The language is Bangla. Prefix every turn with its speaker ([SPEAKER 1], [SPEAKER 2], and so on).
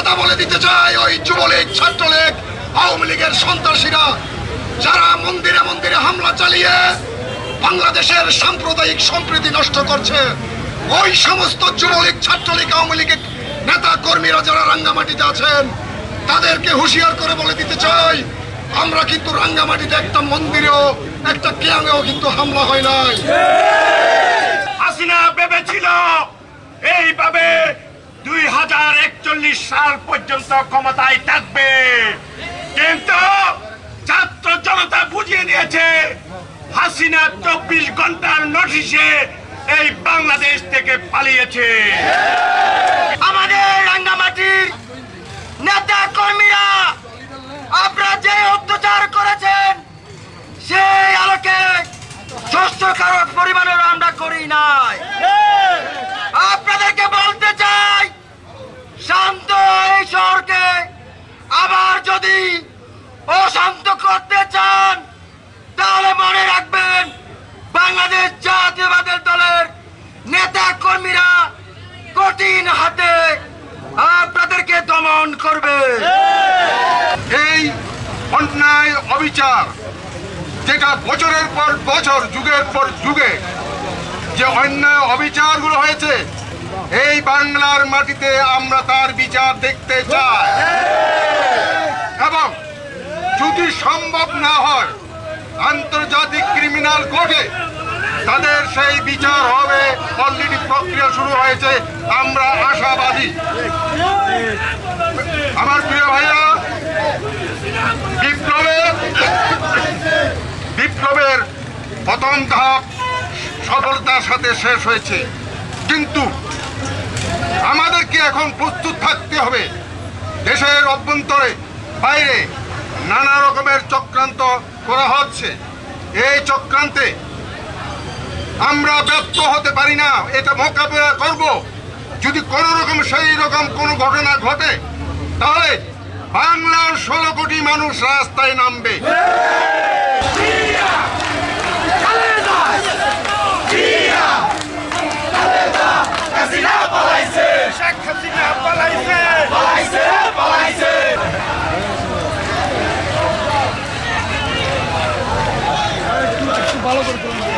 [SPEAKER 1] কথা বলে দিতে চাই, ওই যুবলীগ, ছাত্রলীগ, আওয়ামী লীগের সন্ত্রাসীরা যারা মন্দিরে মন্দিরে হামলা চালিয়ে বাংলাদেশের সাম্প্রদায়িক সম্প্রীতি নষ্ট করছে, ওই সমস্ত যুবলীগ, ছাত্রলীগ, আওয়ামী লীগের নেতা কর্মীরা যারা রাঙ্গামাটিতে আছেন তাদেরকে হুঁশিয়ার করে বলে দিতে চাই, আমরা কিন্তু রাঙ্গামাটিতে একটা মন্দিরেও একটা কিয়াঙেও কিন্তু হামলা হয় নাই।
[SPEAKER 2] হাসিনা ভেবেছিল এইভাবে 2041 সাল পর্যন্ত ক্ষমতায় থাকবে, কিন্তু ছাত্র জনতা বুঝিয়ে দিয়েছে হাসিনা 24 ঘন্টার নোটিশে এই বাংলাদেশ থেকে পালিয়েছে।
[SPEAKER 3] আমাদের রাঙ্গামাটির নেতা কর্মীরা আপনারা যে অত্যাচার করেছেন সেই আলোকে ষষ্ঠকারক পরিমাণের আমরা করি নাই। আপনাদেরকে বলতে চাই, শান্ত এই শহরকে আবার যদি অশান্ত করতে চান তাহলে মনে রাখবেন বাংলাদেশ জাতীয়তাবাদী দলের নেতা কর্মীরা কঠিন হাতে আপনাদেরকে দমন করবে।
[SPEAKER 4] এই অন্যায় অবিচার যেটা বছরের পর বছর, যুগের পর যুগে যে অন্যায় অবিচারগুলো হয়েছে, এই বাংলার মাটিতে আমরা তার বিচার দেখতে চাই। এবং যদি সম্ভব না হয় আন্তর্জাতিক ক্রিমিনাল কোর্টে তাদের সেই বিচার হবে। অলরেডি প্রক্রিয়া শুরু হয়েছে, আমরা আশাবাদী। আমার প্রিয় ভাইয়া, বিপ্লবের প্রথম ধাপ সফলতার সাথে শেষ হয়েছে, কিন্তু আমাদেরকে এখন প্রস্তুত থাকতে হবে। দেশের অভ্যন্তরে বাইরে নানা রকমের চক্রান্ত করা হচ্ছে। এই চক্রান্তে আমরা ব্যর্থ হতে পারি না, এটা মোকাবেলা করব। যদি কোনো রকম সেই রকম কোনো ঘটনা ঘটে তাহলে বাংলার 16 কোটি মানুষ রাস্তায় নামবে।
[SPEAKER 1] ভালো করে